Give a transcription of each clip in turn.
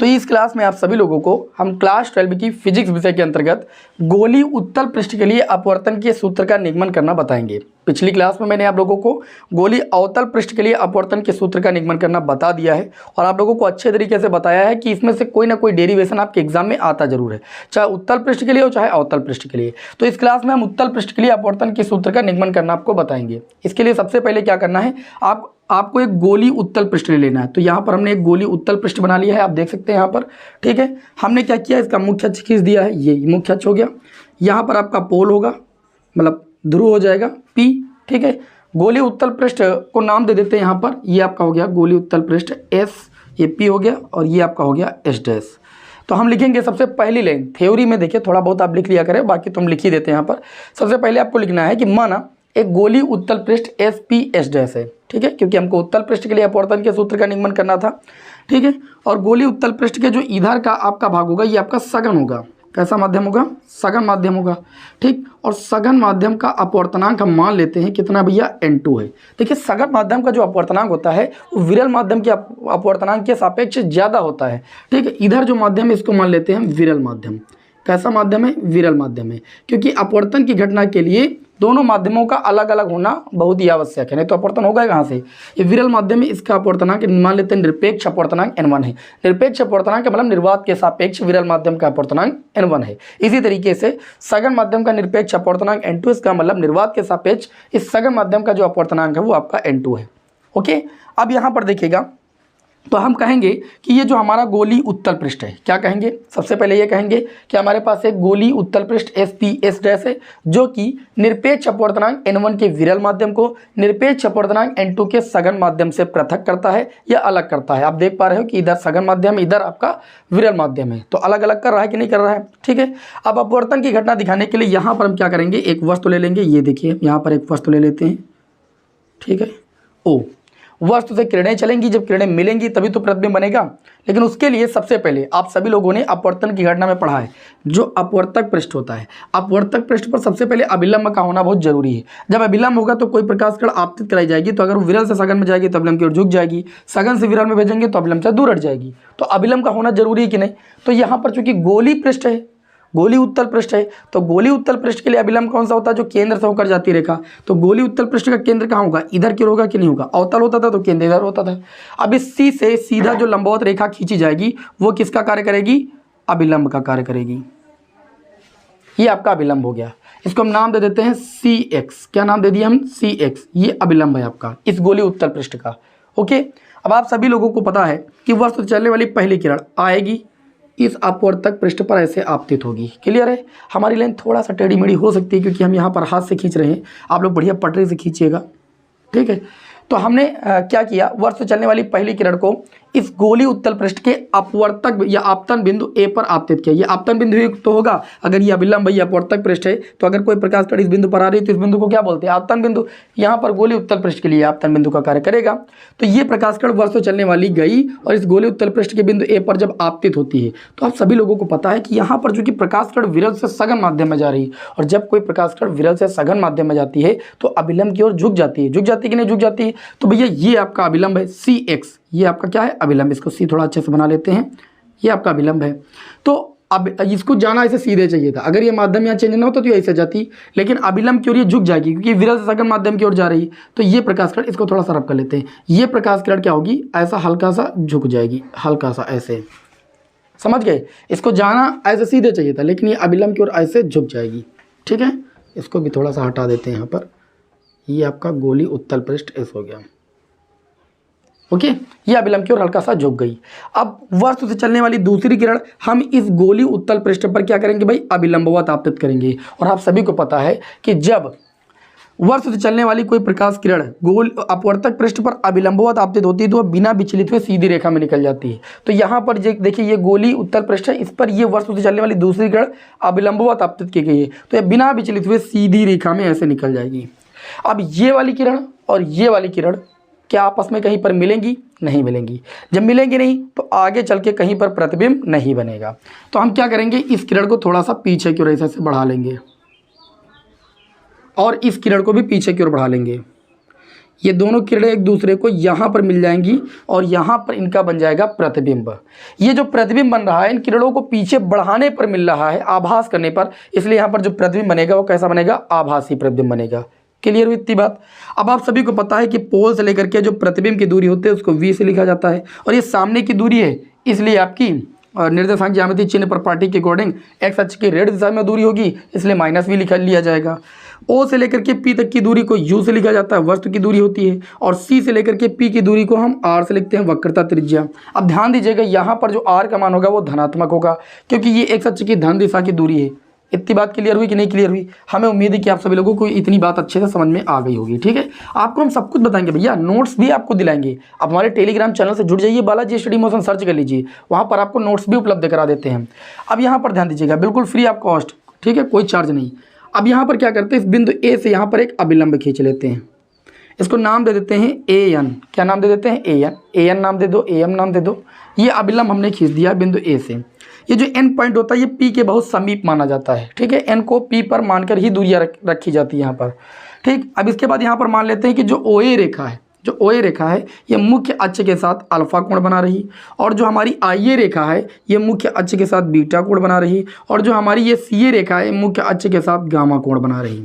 तो इस क्लास में आप सभी लोगों को हम क्लास 12 की फिजिक्स विषय के अंतर्गत गोली उत्तल पृष्ठ के लिए अपवर्तन के सूत्र का निगमन करना बताएंगे। पिछली क्लास में मैंने आप लोगों को गोली अवतल पृष्ठ के लिए अपवर्तन के सूत्र का निगमन करना बता दिया है और आप लोगों को अच्छे तरीके से बताया है कि इसमें से कोई ना कोई डेरिवेशन आपके एग्जाम में आता जरूर है, चाहे उत्तल पृष्ठ के लिए हो चाहे अवतल पृष्ठ के लिए। तो इस क्लास में हम उत्तल पृष्ठ के लिए अपवर्तन के सूत्र का निगमन करना आपको बताएंगे। इसके लिए सबसे पहले क्या करना है, आपको एक गोली उत्तल पृष्ठ ले लेना है। तो यहाँ पर हमने एक गोली उत्तल पृष्ठ बना लिया है, आप देख सकते हैं यहाँ पर। ठीक है, हमने क्या किया, इसका मुख्य अक्ष खींच दिया है, ये मुख्य अक्ष हो गया। यहाँ पर आपका पोल होगा, मतलब ध्रुव हो जाएगा P। ठीक है, गोली उत्तल पृष्ठ को नाम दे देते हैं यहाँ पर। ये आपका हो गया गोली उत्तल पृष्ठ S, ये P हो गया और ये आपका हो गया S डैश। तो हम लिखेंगे सबसे पहली लाइन, थ्योरी में देखिए थोड़ा बहुत आप लिख लिया करें, बाकी तुम लिख ही देते हैं यहाँ पर। सबसे पहले आपको लिखना है कि माना एक गोली उत्तल पृष्ठ SP S डैश है। ठीक है, क्योंकि हमको उत्तल पृष्ठ के लिए अपवर्तन के सूत्र का निगमन करना था। ठीक है, और गोली उत्तल पृष्ठ के जो इधर का आपका भाग होगा ये आपका सघन होगा। कैसा माध्यम होगा, सघन माध्यम होगा। ठीक, और सघन माध्यम का अपवर्तनांक हम मान लेते हैं कितना भैया, N2 है। देखिए सघन माध्यम का जो अपवर्तनांक होता है वो विरल माध्यम के अपवर्तनांक के सापेक्ष ज़्यादा होता है। ठीक है, इधर जो माध्यम है इसको मान लेते हैं हम विरल माध्यम। कैसा माध्यम है, विरल माध्यम है, क्योंकि अपवर्तन की घटना के लिए दोनों माध्यमों का अलग अलग होना बहुत ही आवश्यक है, नहीं तो अपवर्तन होगा कहाँ से। ये विरल माध्यम में इसका अपवर्तनांक मान लेते हैं निरपेक्ष अपवर्तनांक N1 है। निरपेक्ष अपवर्तनांक का मतलब निर्वात के सापेक्ष विरल माध्यम का अपवर्तनांक N1 है। इसी तरीके से सघन माध्यम का निरपेक्ष अपवर्तनांक N2, इसका मतलब निर्वात के सापेक्ष इस सघन माध्यम का जो अपवर्तनांक है वो आपका N2 है। ओके, अब यहाँ पर देखिएगा तो हम कहेंगे कि ये जो हमारा गोली उत्तल पृष्ठ है, क्या कहेंगे, सबसे पहले ये कहेंगे कि हमारे पास एक गोली उत्तल पृष्ठ SP S डैश है जो कि निरपेक्ष अपवर्तनांक N1 के विरल माध्यम को निरपेक्ष अपवर्तनांक N2 के सघन माध्यम से पृथक करता है या अलग करता है। आप देख पा रहे हो कि इधर सघन माध्यम, इधर आपका विरल माध्यम है, तो अलग अलग कर रहा है कि नहीं कर रहा है। ठीक है, अब अपवर्तन की घटना दिखाने के लिए यहाँ पर हम क्या करेंगे, एक वस्तु ले लेंगे। ये देखिए यहाँ पर एक वस्तु ले लेते हैं। ठीक है, O वस्तु से किरणें चलेंगी, जब किरणें मिलेंगी तभी तो प्रतिबिंब बनेगा। लेकिन उसके लिए सबसे पहले आप सभी लोगों ने अपवर्तन की घटना में पढ़ा है जो अपवर्तक पृष्ठ होता है। अपवर्तक पृष्ठ पर सबसे पहले अभिलंब का होना बहुत जरूरी है। जब अभिलंब होगा तो कोई प्रकाश किरण आपतित कराई जाएगी, तो अगर वो विरल से सघन में जाएगी तो अभिलंब की ओर झुक जाएगी, सघन से विरल में भेजेंगे तो अभिलंब से दूर हट जाएगी। तो अभिलंब का होना जरूरी है कि नहीं। तो यहाँ पर चूंकि गोली पृष्ठ है, गोली उत्तल पृष्ठ है, तो गोली उत्तल पृष्ठ के लिए अभिलंब कौन सा होता है, जो केंद्र से होकर जाती रेखा। तो गोली उत्तल पृष्ठ का केंद्र कहाँ होगा, इधर की ओर होगा कि नहीं होगा। अवतल होता था तो केंद्र इधर होता था। अब इस C से सीधा जो लंबवत रेखा खींची जाएगी वो किसका कार्य करेगी, अभिलंब का कार्य करेगी। ये आपका अभिलंब हो गया, इसको हम नाम दे देते हैं CX। क्या नाम दे दिया हम, CX। ये अभिलंब है आपका इस गोली उत्तल पृष्ठ का। ओके, अब आप सभी लोगों को पता है कि वस्तु चलने वाली पहली किरण आएगी, इस अपवर्तक पृष्ठ पर ऐसे आपतित होगी। क्लियर है, हमारी लाइन थोड़ा सा टेढ़ी मेढ़ी हो सकती है क्योंकि हम यहाँ पर हाथ से खींच रहे हैं, आप लोग बढ़िया पटरी से खींचिएगा। ठीक है, तो हमने क्या किया, वस्तु चलने वाली पहली किरण को इस गोली उत्तल पृष्ठ के अपवर्तक या आपतन बिंदु A पर आपतित किया। ये आपतन बिंदु एक तो होगा, अगर ये अभिलंब या अपवर्तक पृष्ठ है तो अगर कोई प्रकाश किरण इस बिंदु पर आ रही है तो इस बिंदु को क्या बोलते हैं, आपतन बिंदु। यहाँ पर गोली उत्तल पृष्ठ के लिए आपतन बिंदु का कार्य करेगा। तो ये प्रकाश किरण वस्तु चलने वाली गई और इस गोली उत्तल पृष्ठ के बिंदु A पर जब आपतित होती है तो आप सभी लोगों को पता है कि यहाँ पर जो कि प्रकाश किरण विरल से सघन माध्यम में जा रही है, और जब कोई प्रकाश किरण विरल से सघन माध्यम में जाती है तो अभिलंब की ओर झुक जाती है। झुक जाती है कि नहीं झुक जाती है। तो भैया ये आपका अभिलंब है CX, ये आपका क्या है, अभिलंब। इसको C थोड़ा अच्छे से बना लेते हैं, ये आपका अभिलंब है। तो अब इसको जाना ऐसे सीधे चाहिए था, अगर ये माध्यम यहाँ चेंज ना होता तो ये ऐसे जाती, लेकिन अभिलंब की ओर ये झुक जाएगी क्योंकि विरल से सघन माध्यम की ओर जा रही। तो ये प्रकाश किरण, इसको थोड़ा सा रब कर लेते हैं, ये प्रकाश किरण क्या होगी, ऐसा हल्का सा झुक जाएगी, हल्का सा ऐसे, समझ गए। इसको जाना ऐसे सीधे चाहिए था लेकिन ये अभिलंब की ओर ऐसे झुक जाएगी। ठीक है, इसको भी थोड़ा सा हटा देते हैं यहाँ पर। ये आपका गोली उत्तल पृष्ठ S हो गया। ओके, ये अभिलंब की ओर हल्का सा झुक गई। अब वस्तु से चलने वाली दूसरी किरण हम इस गोली उत्तल पृष्ठ पर क्या करेंगे भाई, अभिलंबवत आपतित करेंगे। और आप सभी को पता है कि जब वस्तु से चलने वाली कोई प्रकाश किरण गोल अपवर्तक पृष्ठ पर अभिलंबवत आपतित होती है तो वह बिना विचलित हुए सीधी रेखा में निकल जाती है। तो यहाँ पर देखिए ये गोली उत्तल पृष्ठ है, इस पर ये वस्तु से चलने वाली दूसरी किरण अभिलंबवत आपतित की गई है, तो यह बिना विचलित हुए सीधी रेखा में ऐसे निकल जाएगी। अब ये वाली किरण और ये वाली किरण क्या आपस में कहीं पर मिलेंगी, नहीं मिलेंगी। जब मिलेंगी नहीं तो आगे चल के कहीं पर प्रतिबिंब नहीं बनेगा। तो हम क्या करेंगे, इस किरण को थोड़ा सा पीछे की ओर ऐसे बढ़ा लेंगे और इस किरण को भी पीछे की ओर बढ़ा लेंगे। ये दोनों किरणें एक दूसरे को यहाँ पर मिल जाएंगी और यहाँ पर इनका बन जाएगा प्रतिबिंब। ये जो प्रतिबिंब बन रहा है इन किरणों को पीछे बढ़ाने पर मिल रहा है, आभास करने पर, इसलिए यहाँ पर जो प्रतिबिंब बनेगा वो कैसा बनेगा, आभासी प्रतिबिंब बनेगा। क्लियर हुई इतनी बात। अब आप सभी को पता है कि पोल से लेकर के जो प्रतिबिंब की दूरी होती है उसको v से लिखा जाता है, और ये सामने की दूरी है, इसलिए आपकी निर्देशांक ज्यामिति चिन्ह प्रॉपर्टी के अकॉर्डिंग एक्स अक्ष की ऋण दिशा में दूरी होगी, इसलिए -v लिखा लिया जाएगा। O से लेकर के P तक की दूरी को U से लिखा जाता है, वस्तु की दूरी होती है, और C से लेकर के P की दूरी को हम R से लिखते हैं, वक्रता त्रिज्या। अब ध्यान दीजिएगा यहाँ पर जो R का मान होगा वो धनात्मक होगा, क्योंकि ये एक्स अक्ष की धन दिशा की दूरी है। इतनी बात क्लियर हुई कि नहीं क्लियर हुई? हमें उम्मीद है कि आप सभी लोगों को इतनी बात अच्छे से समझ में आ गई होगी। ठीक है, आपको हम सब कुछ बताएंगे भैया, नोट्स भी आपको दिलाएंगे। आप हमारे टेलीग्राम चैनल से जुड़ जाइए, बालाजी स्टडी मोशन सर्च कर लीजिए, वहाँ पर आपको नोट्स भी उपलब्ध करा देते हैं। अब यहाँ पर ध्यान दीजिएगा, बिल्कुल फ्री ऑफ कॉस्ट, ठीक है, कोई चार्ज नहीं। अब यहाँ पर क्या करते हैं, इस बिंदु ए से यहाँ पर एक अभिलंब खींच लेते हैं, इसको नाम दे देते हैं AN। क्या नाम दे देते हैं, AN नाम दे दो, AM नाम दे दो। ये अभिलंब हमने खींच दिया बिंदु ए से। ये जो N पॉइंट होता है ये P के बहुत समीप माना जाता है, ठीक है, N को P पर मानकर ही दूरियां रखी जाती है यहाँ पर। ठीक, अब इसके बाद यहाँ पर मान लेते हैं कि जो OA रेखा है, जो OA रेखा है ये मुख्य अक्ष के साथ अल्फा कोण बना रही, और जो हमारी IA रेखा है ये मुख्य अक्ष के साथ बीटा कोण बना रही, और जो हमारी ये CA रेखा है मुख्य अक्ष के साथ गामा कोण बना रही।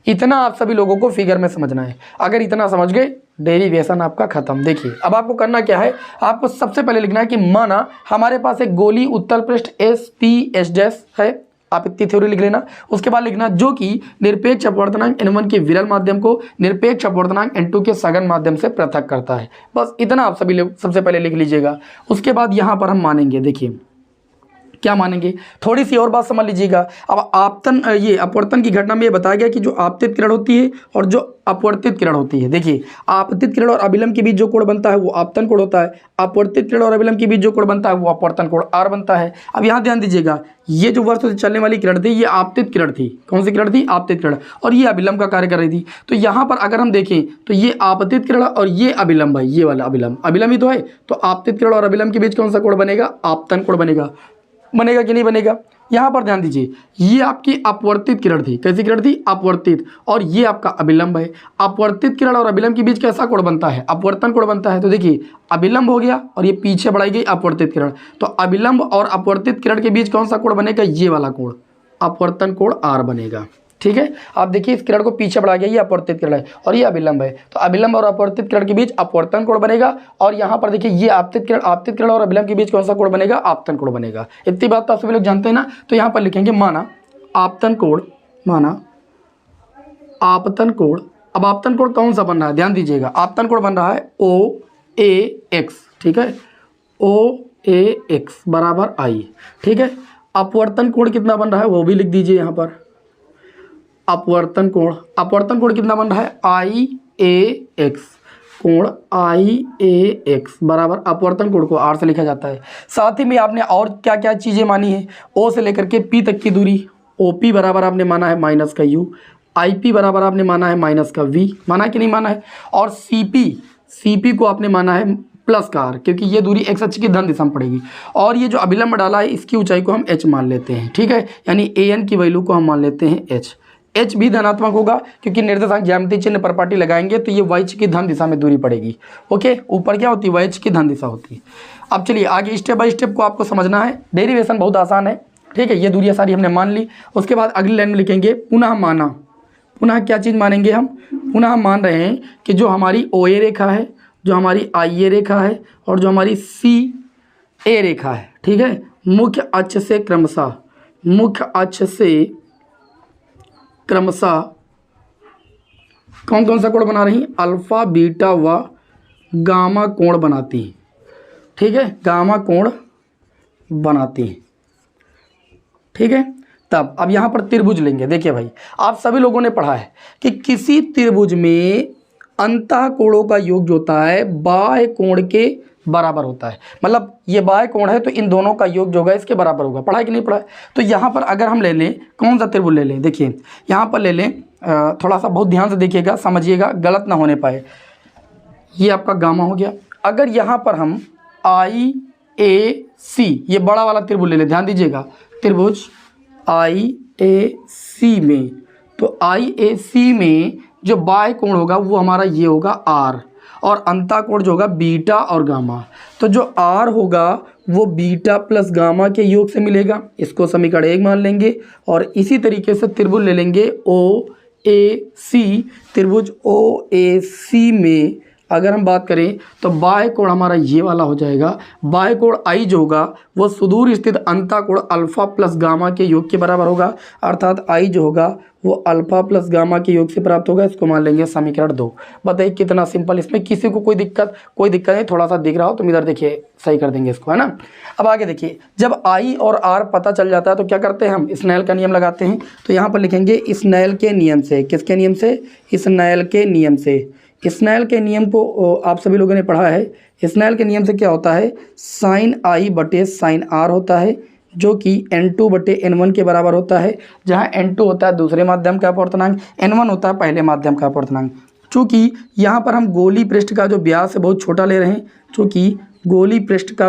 इतना आप सभी लोगों को फिगर में समझना है। अगर इतना समझ गए, डेरिवेशन आपका खत्म। देखिए अब आपको करना क्या है, आपको सबसे पहले लिखना है कि माना हमारे पास एक गोली उत्तल पृष्ठ SP है, आप इतनी थ्योरी लिख लेना। उसके बाद लिखना जो कि निरपेक्ष अपवर्तनांक N1 के विरल माध्यम को निरपेक्ष अपवर्तनांक N2 के सघन माध्यम से पृथक करता है। बस इतना आप सभी लोग सबसे पहले लिख लीजिएगा। उसके बाद यहाँ पर हम मानेंगे, देखिए क्या मानेंगे, थोड़ी सी और बात समझ लीजिएगा। अब आपतन ये अपवर्तन की घटना में ये बताया गया कि जो आपतित किरण होती है और जो अपवर्तित किरण होती है, देखिए आपतित किरण और अभिलंब के बीच जो कोण बनता है वो आपतन कोण होता है, अपवर्तित किरण और अभिलंब के बीच जो कोण बनता है वो अपवर्तन कोण R बनता है। अब यहाँ ध्यान दीजिएगा, ये जो वस्तु से चलने वाली किरण थी ये आपतित किरण थी। कौन सी किरण थी, आपतित किरण, और ये अभिलंब का कार्य कर रही थी। तो यहाँ पर अगर हम देखें तो ये आपतित किरण और ये अभिलंब है, ये वाला अभिलंब ही तो है। तो आपतित किरण और अभिलंब के बीच कौन सा कोण बनेगा, आपतन कोण बनेगा कि नहीं बनेगा। यहाँ पर ध्यान दीजिए, ये आपकी अपवर्तित किरण थी। कैसी किरण थी, अपवर्तित, और ये आपका अभिलंब है। अपवर्तित किरण और अभिलंब के बीच कैसा कोण बनता है, अपवर्तन कोण बनता है। तो देखिए अभिलंब हो गया और ये पीछे बढ़ाई गई अपवर्तित किरण, तो अभिलंब और अपवर्तित किरण के बीच कौन सा कोण बनेगा, ये वाला कोण, अपवर्तन कोण R बनेगा। ठीक है, आप देखिए इस किरण को पीछे बढ़ा गया, ये अपवर्तित किरण है और ये अभिलंब है, तो अभिलंब और अपवर्तित किरण के बीच अपवर्तन कोण बनेगा। और यहाँ पर देखिए ये आपतित किरण और अभिलंब के बीच कौन सा कोण बनेगा, आपतन कोण बनेगा। इतनी बात तो आप सभी लोग जानते हैं ना। तो यहाँ पर लिखेंगे माना आपतन कोण, माना आपतन कोण। अब आपतन कोण कौन सा बन रहा है, ध्यान दीजिएगा, आपतन कोण बन रहा है OAX, ठीक है, OAX बराबर I, ठीक है। अपवर्तन कोण कितना बन रहा है वो भी लिख दीजिए यहाँ पर, अपवर्तन कोण कितना बन रहा है, IAX, कोण IAX बराबर अपवर्तन कोण को R से लिखा जाता है। साथ ही में आपने और क्या क्या चीज़ें मानी है, O से लेकर के P तक की दूरी, OP बराबर आपने माना है माइनस का U, IP बराबर आपने माना है माइनस का V, माना कि नहीं माना है, और CP को आपने माना है प्लस का R, क्योंकि ये दूरी एक्स अक्ष की धन दिशा में पड़ेगी। और ये जो अभिलंब डाला है इसकी ऊंचाई को हम H मान लेते हैं, ठीक है, यानी AN की वैल्यू को हम मान लेते हैं H भी धनात्मक होगा, क्योंकि निर्देशांक ज्यामिति चिन्ह प्रॉपर्टी लगाएंगे तो ये y की धन दिशा में दूरी पड़ेगी। ओके, ऊपर क्या होती है, y की धन दिशा होती है। अब चलिए आगे स्टेप बाय स्टेप को आपको समझना है। डेरिवेशन बहुत आसान है, ठीक है, ये दूरियां सारी हमने मान ली। उसके बाद अगली लाइन में लिखेंगे पुनः माना, पुनः क्या चीज़ मानेंगे हम, पुनः हम मान रहे हैं कि जो हमारी OA रेखा है, जो हमारी IA रेखा है और जो हमारी CA रेखा है, ठीक है, मुख्य अक्ष से क्रमशः कौन कौन सा कोण बना रही, अल्फा बीटा व गामा कोण बनाती है, ठीक है, गामा कोण बनाती है, ठीक है। तब अब यहाँ पर त्रिभुज लेंगे। देखिए भाई, आप सभी लोगों ने पढ़ा है कि किसी त्रिभुज में अंतः कोणों का योग जो होता है बाह्य कोण के बराबर होता है। मतलब ये बाह्य कोण है तो इन दोनों का योग जो होगा इसके बराबर होगा। पढ़ा है कि नहीं पढ़ा है? तो यहाँ पर अगर हम ले लें, कौन सा त्रिभुज ले लें, देखिए यहाँ पर ले लें, थोड़ा सा बहुत ध्यान से देखिएगा, समझिएगा, गलत ना होने पाए। ये आपका गामा हो गया। अगर यहाँ पर हम IAC ये बड़ा वाला त्रिभुज ले लें, ध्यान दीजिएगा, त्रिभुज IAC में, तो IAC में जो बाह्य कोण होगा वो हमारा ये होगा आर, और अंतःकोण जो होगा बीटा और गामा। तो जो आर होगा वो बीटा प्लस गामा के योग से मिलेगा, इसको समीकरण 1 मान लेंगे। और इसी तरीके से त्रिभुज ले लेंगे ओ ए सी, त्रिभुज ओ ए सी में अगर हम बात करें तो बाह्य कोण हमारा ये वाला हो जाएगा। बाह्य कोण आई जो होगा वो सुदूर स्थित अंतःकोण अल्फा प्लस गामा के योग के बराबर होगा, अर्थात आई जो होगा वो अल्फा प्लस गामा के योग से प्राप्त होगा। इसको मान लेंगे समीकरण 2। बताइए कितना सिंपल, इसमें किसी को कोई दिक्कत नहीं, थोड़ा सा दिख रहा हो तो इधर देखिए सही कर देंगे इसको, है ना। अब आगे देखिए, जब आई और आर पता चल जाता है तो क्या करते हैं हम, स्नेल का नियम लगाते हैं। तो यहाँ पर लिखेंगे स्नेल के नियम से। किसके नियम से? स्नेल के नियम से। स्नेल के नियम को आप सभी लोगों ने पढ़ा है। स्नेल के नियम से क्या होता है, साइन आई बटे साइन आर होता है, जो कि n2 बटे n1 के बराबर होता है, जहाँ n2 होता है दूसरे माध्यम का अपर्तनांक, n1 होता है पहले माध्यम का अपर्तनांक। चूँकि यहाँ पर हम गोली पृष्ठ का जो व्यास है बहुत छोटा ले रहे हैं, चूँकि गोली पृष्ठ का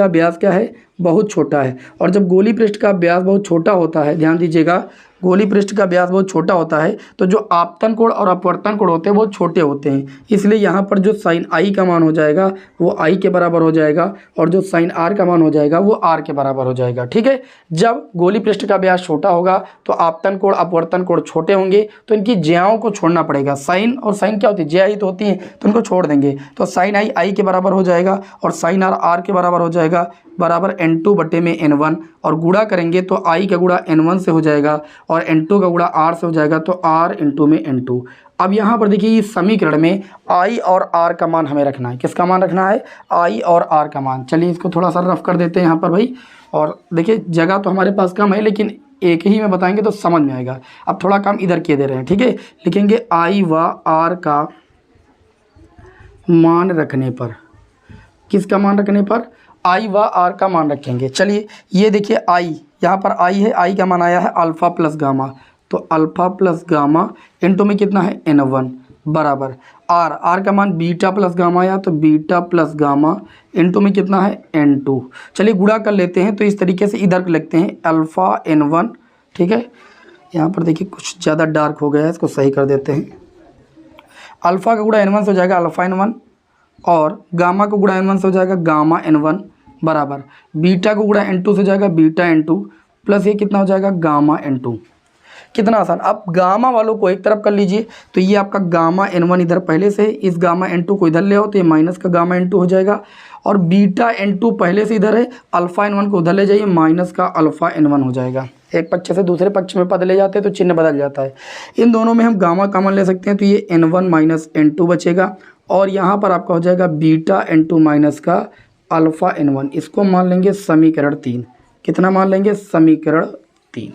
व्यास क्या है, बहुत छोटा है। और जब गोली पृष्ठ का व्यास बहुत छोटा होता है, ध्यान दीजिएगा, गोली पृष्ठ का व्यास बहुत छोटा होता है तो जो आपतन कोण और अपवर्तन कोण होते हैं वो छोटे होते हैं, इसलिए यहाँ पर जो साइन आई का मान हो जाएगा वो आई के बराबर हो जाएगा, और जो साइन आर का मान हो जाएगा वो आर के बराबर हो जाएगा। ठीक है, जब गोली पृष्ठ का व्यास छोटा होगा तो आपतन कोण अपवर्तन कोण छोटे होंगे, तो इनकी ज्याओं को छोड़ना पड़ेगा। साइन और साइन क्या होती है, ज्या ही तो होती है, तो इनको छोड़ देंगे। तो साइन आई आई के बराबर हो जाएगा और साइन आर आर के बराबर हो जाएगा, बराबर n2 बटे में n1, और गुणा करेंगे तो i का गुणा n1 से हो जाएगा और n2 का गुणा r से हो जाएगा, तो r इंटू में n2। अब यहाँ पर देखिए इस समीकरण में i और r का मान हमें रखना है। किसका मान रखना है, i और r का मान। चलिए इसको थोड़ा सा रफ कर देते हैं यहाँ पर भाई। और देखिए जगह तो हमारे पास कम है, लेकिन एक ही में बताएंगे तो समझ में आएगा। अब थोड़ा काम इधर किए दे रहे हैं, ठीक है। लिखेंगे i व r का मान रखने पर, किसका मान रखने पर, आई व आर का मान रखेंगे। चलिए ये देखिए आई, यहाँ पर आई है, आई का मान आया है अल्फ़ा प्लस गामा, तो अल्फ़ा प्लस गामा इंटू में कितना है n1, बराबर आर, आर का मान बीटा प्लस गामा आया, तो बीटा प्लस गामा इंटू में कितना है n2। चलिए गुणा कर लेते हैं, तो इस तरीके से इधर लिखते हैं अल्फ़ा n1, ठीक है। यहाँ पर देखिए कुछ ज़्यादा डार्क हो गया है, इसको सही कर देते हैं। अल्फ़ा का गुणा n1 से हो जाएगा अल्फ़ा n1, और गामा को गुणा n1 से हो जाएगा गामा n1, बराबर बीटा को गुणा n2 से हो जाएगा बीटा n2, प्लस ये कितना हो जाएगा गामा n2। कितना आसान। अब गामा वालों को एक तरफ कर लीजिए, तो ये आपका गामा n1 इधर पहले से, इस गामा n2 को इधर ले आओ तो ये माइनस का गामा n2 हो जाएगा, और बीटा n2 पहले से इधर है, अल्फ़ा n1 को उधर ले जाइए, माइनस का अल्फ़ा n1 हो जाएगा। एक पक्ष से दूसरे पक्ष में पद ले जाते हैं तो चिन्ह बदल जाता है। इन दोनों में हम गामा कॉमन ले सकते हैं, तो ये n1 माइनस n2 बचेगा, और यहाँ पर आपका हो जाएगा बीटा n2 माइनस का अल्फ़ा n1। इसको मान लेंगे समीकरण 3। कितना मान लेंगे, समीकरण 3।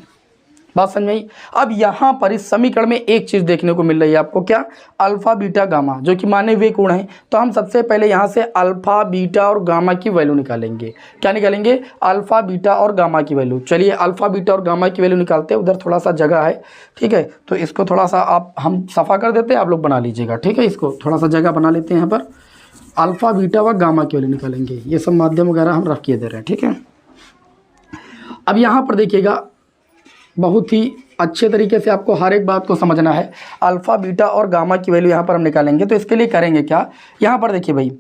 बात समझ में आई। अब यहाँ पर इस समीकरण में एक चीज़ देखने को मिल रही है आपको, क्या, अल्फ़ा बीटा गामा, जो कि माने हुए कोण हैं। तो हम सबसे पहले यहाँ से अल्फ़ा बीटा और गामा की वैल्यू निकालेंगे। क्या निकालेंगे, अल्फ़ा बीटा और गामा की वैल्यू। चलिए अल्फ़ा बीटा और गामा की वैल्यू निकालते हैं। उधर थोड़ा सा जगह है, ठीक है, तो इसको थोड़ा सा हम सफ़ा कर देते हैं, आप लोग बना लीजिएगा, ठीक है। इसको थोड़ा सा जगह बना लेते हैं। यहाँ पर अल्फ़ा बीटा व गामा की वैल्यू निकालेंगे। ये सब माध्यम वगैरह हम रख किए दे रहे हैं, ठीक है। अब यहाँ पर देखिएगा, बहुत ही अच्छे तरीके से आपको हर एक बात को समझना है। अल्फ़ा बीटा और गामा की वैल्यू यहाँ पर हम निकालेंगे, तो इसके लिए करेंगे क्या, यहाँ पर देखिए भाई,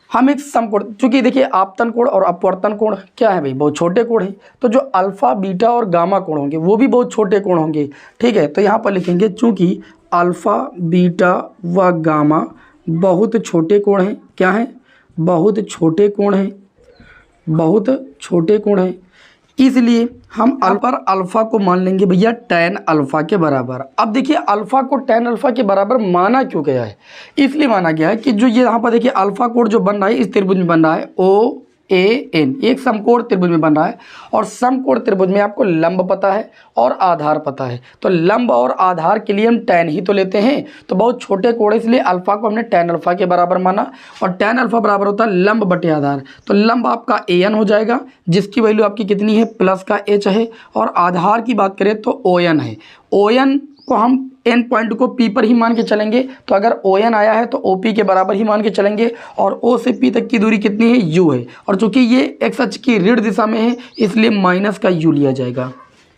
हम एक समकोण, चूँकि देखिए आपतन कोण और अपवर्तन कोण क्या है भाई, बहुत छोटे कोण हैं, तो जो अल्फ़ा बीटा और गामा कोण होंगे वो भी बहुत छोटे कोण होंगे, ठीक है। तो यहाँ पर लिखेंगे चूँकि अल्फ़ा बीटा व गामा बहुत छोटे कोण हैं, क्या हैं, बहुत छोटे कोण हैं, बहुत छोटे कोण हैं, इसलिए हम अल्फ़ा को मान लेंगे भैया tan अल्फ़ा के बराबर। अब देखिए अल्फ़ा को tan अल्फ़ा के बराबर माना क्यों गया है, इसलिए माना गया है कि जो ये यहाँ पर देखिए अल्फ़ा कोण जो बन रहा है इस त्रिभुज में बन रहा है OAN, एक समकोण त्रिभुज में बन रहा है, और समकोण त्रिभुज में आपको लंब पता है और आधार पता है। तो लंब और आधार के लिए हम tan ही तो लेते हैं, तो बहुत छोटे कोण इसलिए अल्फ़ा को हमने tan अल्फ़ा के बराबर माना, और tan अल्फ़ा बराबर होता है लंब बटे आधार। तो लंब आपका AN हो जाएगा, जिसकी वैल्यू आपकी कितनी है, प्लस का H है, और आधार की बात करें तो ON है। ON को हम एन पॉइंट को P पर ही मान के चलेंगे, तो अगर ON आया है तो OP के बराबर ही मान के चलेंगे, और O से P तक की दूरी कितनी है, U है, और चूंकि ये x अक्ष की ऋण दिशा में है इसलिए माइनस का U लिया जाएगा।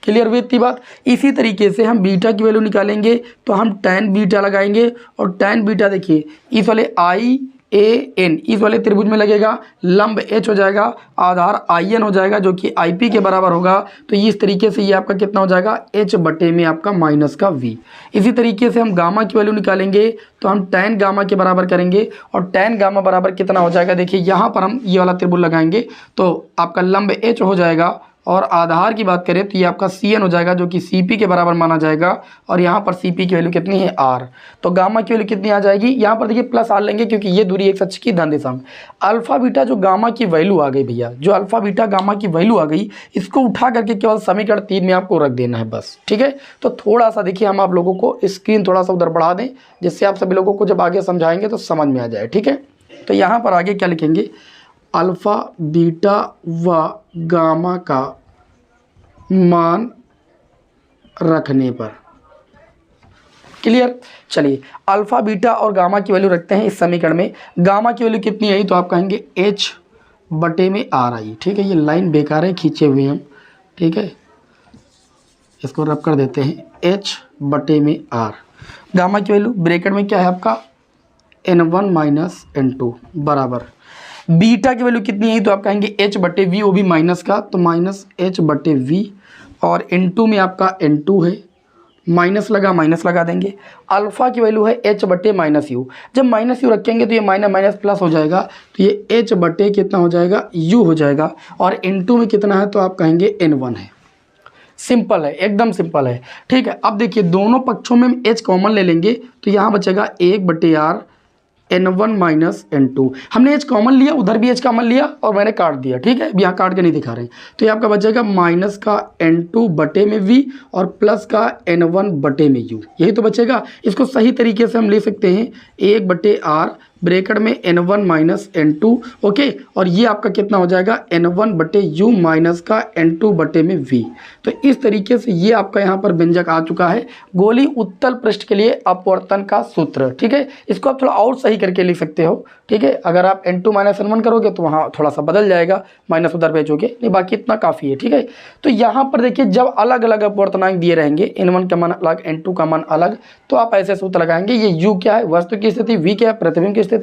क्लियर हुई इतनी बात। इसी तरीके से हम बीटा की वैल्यू निकालेंगे तो हम tan बीटा लगाएंगे और tan बीटा देखिए इस वाले IAN इस वाले त्रिभुज में लगेगा, लंब H हो जाएगा, आधार IN हो जाएगा जो कि IP के बराबर होगा। तो इस तरीके से ये आपका कितना हो जाएगा H बटे में आपका माइनस का V। इसी तरीके से हम गामा की वैल्यू निकालेंगे तो हम tan गामा के बराबर करेंगे और tan गामा बराबर कितना हो जाएगा, देखिए यहाँ पर हम ये वाला त्रिभुज लगाएंगे तो आपका लंब H हो जाएगा और आधार की बात करें तो ये आपका CN हो जाएगा जो कि CP के बराबर माना जाएगा और यहाँ पर CP की वैल्यू कितनी है R। तो गामा की वैल्यू कितनी आ जाएगी, यहाँ पर देखिए प्लस R लेंगे क्योंकि ये दूरी एक सच की धन दिशांक। अल्फा बीटा जो गामा की वैल्यू आ गई भैया, जो अल्फा बीटा गामा की वैल्यू आ गई, इसको उठा करके केवल समीकरण 3 में आपको रख देना है बस, ठीक है। तो थोड़ा सा देखिए हम आप लोगों को स्क्रीन थोड़ा सा उधर बढ़ा दें जिससे आप सभी लोगों को जब आगे समझाएंगे तो समझ में आ जाए, ठीक है। तो यहाँ पर आगे क्या लिखेंगे, अल्फा बीटा व गामा का मान रखने पर। क्लियर। चलिए अल्फा बीटा और गामा की वैल्यू रखते हैं इस समीकरण में। गामा की वैल्यू कितनी आई तो आप कहेंगे H बटे में R आई, ठीक है। ये लाइन बेकार है, खींचे हुए हम, ठीक है, इसको रब कर देते हैं H बटे में R। गामा की वैल्यू ब्रैकेट में क्या है आपका N1 माइनस N2 बराबर। बीटा की वैल्यू कितनी है तो आप कहेंगे H बटे V, वो भी माइनस का, तो माइनस H बटे V और N2 में आपका N2 है, माइनस लगा देंगे। अल्फा की वैल्यू है H बटे माइनस U, जब माइनस U रखेंगे तो ये माइनस माइनस प्लस हो जाएगा तो ये H बटे कितना हो जाएगा U हो जाएगा और N2 में कितना है तो आप कहेंगे N1 है। सिंपल है, एकदम सिंपल है, ठीक है। अब देखिए दोनों पक्षों में हम H कॉमन ले लेंगे तो यहाँ बचेगा 1 बटे R N1 माइनस N2। हमने H कॉमन लिया, उधर भी H कॉमन लिया और मैंने काट दिया, ठीक है। यहाँ काट के नहीं दिखा रहे, तो ये आपका बचेगा माइनस का N2 बटे में V और प्लस का N1 बटे में U, यही तो बचेगा। इसको सही तरीके से हम ले सकते हैं 1 बटे R ब्रैकेट में N1 माइनस N2, ओके, और ये आपका कितना हो जाएगा N1 बटे U माइनस का N2 बटे में V। तो इस तरीके से ये आपका यहाँ पर व्यंजक आ चुका है गोली उत्तल पृष्ठ के लिए अपवर्तन का सूत्र, ठीक है। इसको आप थोड़ा और सही करके लिख सकते हो, ठीक है। अगर आप N2 माइनस N1 करोगे तो वहाँ थोड़ा सा बदल जाएगा, माइनस उधर भेजोगे, नहीं बाकी इतना काफ़ी है, ठीक है। तो यहाँ पर देखिए जब अलग अलग अपवर्तनांक दिए रहेंगे, N1 का मान अलग N2 का मान अलग, तो आप ऐसे सूत्र लगाएंगे। ये U क्या है वस्तु की स्थिति, V क्या है प्रतिबिंब की स्थिति,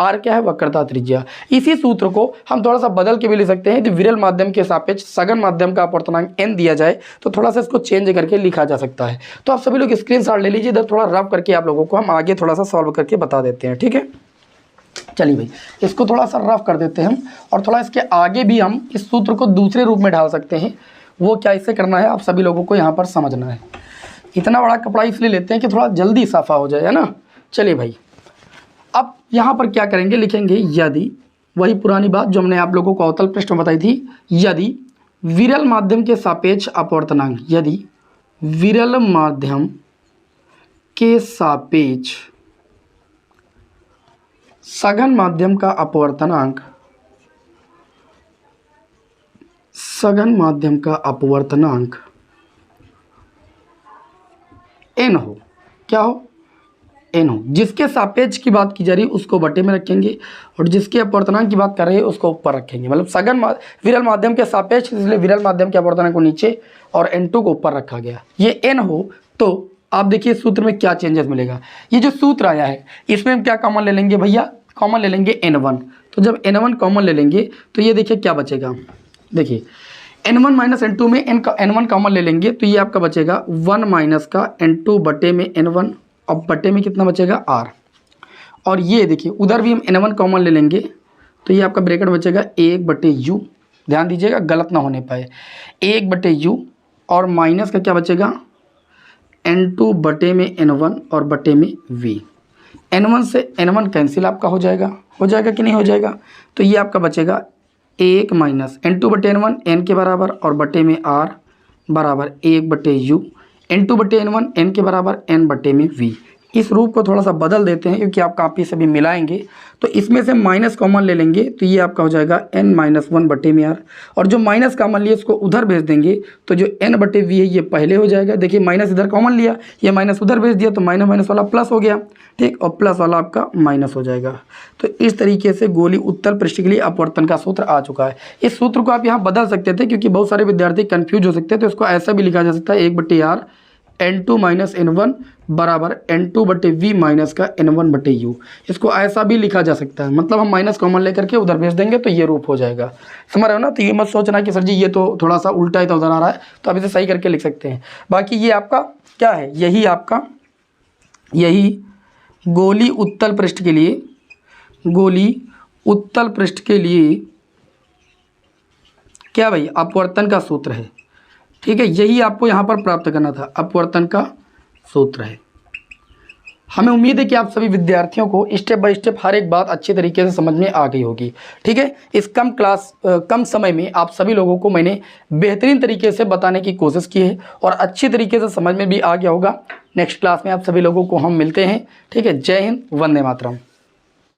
R क्या है वक्रता त्रिज्या। इसी सूत्र को हम थोड़ा सा बदल के भी लिख सकते हैं। यदि विरल माध्यम के सापेक्ष सघन माध्यम का अपवर्तनांक n दिया जाए तो थोड़ा सा इसको चेंज करके लिखा जा सकता है। तो आप सभी लोग स्क्रीनशॉट ले लीजिए, इधर थोड़ा रफ करके आप लोगों को हम आगे थोड़ा सा सॉल्व करके बता देते हैं, ठीक है। चलिए भाई इसको थोड़ा सा रफ कर देते हैं हम, और थोड़ा इसके आगे भी हम इस सूत्र को दूसरे रूप में ढाल सकते हैं। वो क्या इससे करना है आप सभी लोगों को यहाँ पर समझना है। इतना बड़ा कपड़ा इसलिए लेते हैं कि थोड़ा जल्दी साफा हो जाए, है ना। चलिए भाई अब यहाँ पर क्या करेंगे, लिखेंगे यदि, वही पुरानी बात जो हमने आप लोगों को अवतल पृष्ठ में बताई थी, यदि विरल माध्यम के सापेक्ष अपवर्तनांक, यदि विरल माध्यम के सापेक्ष सघन माध्यम का अपवर्तनांक, सघन माध्यम का अपवर्तनांक n हो, क्या हो n हो। जिसके सापेक्ष की बात की जा रही है उसको बटे में रखेंगे और जिसके अपवर्तनांक की बात कर रहे हैं उसको ऊपर रखेंगे। मतलब सघन विरल माध्यम के सापेक्ष, इसलिए विरल माध्यम के अपवर्तनांक को नीचे और N2 को ऊपर रखा गया। ये n हो तो आप देखिए सूत्र में क्या चेंजेस मिलेगा। ये जो सूत्र आया है इसमें हम क्या कॉमन ले लेंगे भैया, कॉमन ले लेंगे N1। तो जब N1 कॉमन ले लेंगे तो ये देखिए क्या बचेगा, देखिए N1 माइनस N2 में N1 कॉमन ले लेंगे तो ये आपका बचेगा 1 माइनस का N2 बटे में N1 और बटे में कितना बचेगा R। और ये देखिए उधर भी हम N1 कॉमन ले लेंगे तो ये आपका ब्रैकेट बचेगा 1 बटे U, ध्यान दीजिएगा गलत ना होने पाए, 1 बटे U और माइनस का क्या बचेगा N2 बटे में N1 और बटे में V। N1 से N1 कैंसिल आपका हो जाएगा कि नहीं हो जाएगा। तो ये आपका बचेगा 1 माइनस N2 बटे N1 N के बराबर और बटे में R बराबर 1 बटे U, N2 बटे N1 N के बराबर N बटे में V। इस रूप को थोड़ा सा बदल देते हैं क्योंकि आप कापी से भी मिलाएंगे, तो इसमें से माइनस कॉमन ले लेंगे तो ये आपका हो जाएगा n-1/r, और जो माइनस कॉमन लिया उसको उधर भेज देंगे तो जो n/v है ये पहले हो जाएगा। देखिए माइनस इधर कॉमन लिया, ये माइनस उधर भेज दिया तो माइनस माइनस वाला प्लस हो गया, ठीक, और प्लस वाला आपका माइनस हो जाएगा। तो इस तरीके से गोली उत्तल पृष्ठ के लिए अपवर्तन का सूत्र आ चुका है। इस सूत्र को आप यहाँ बदल सकते थे क्योंकि बहुत सारे विद्यार्थी कन्फ्यूज हो सकते हैं, तो इसको ऐसा भी लिखा जा सकता है 1/r n2 - n1 बराबर n2/v माइनस का n1/u। इसको ऐसा भी लिखा जा सकता है, मतलब हम माइनस कॉमन लेकर के उधर भेज देंगे तो ये रूप हो जाएगा। समझ रहे हो ना? तो ये मत सोचना कि सर जी ये तो थोड़ा सा उल्टा है तो उधर आ रहा है, तो आप इसे सही करके लिख सकते हैं। बाकी ये आपका क्या है, यही आपका गोली उत्तल पृष्ठ के लिए, गोली उत्तल पृष्ठ के लिए क्या भाई अपवर्तन का सूत्र है, ठीक है। यही आपको यहाँ पर प्राप्त करना था, अपवर्तन का सूत्र है। हमें उम्मीद है कि आप सभी विद्यार्थियों को स्टेप बाय स्टेप हर एक बात अच्छे तरीके से समझ में आ गई होगी, ठीक है। इस कम समय में आप सभी लोगों को मैंने बेहतरीन तरीके से बताने की कोशिश की है और अच्छी तरीके से समझ में भी आ गया होगा। नेक्स्ट क्लास में आप सभी लोगों को हम मिलते हैं, ठीक है। जय हिंद, वंदे मातरम।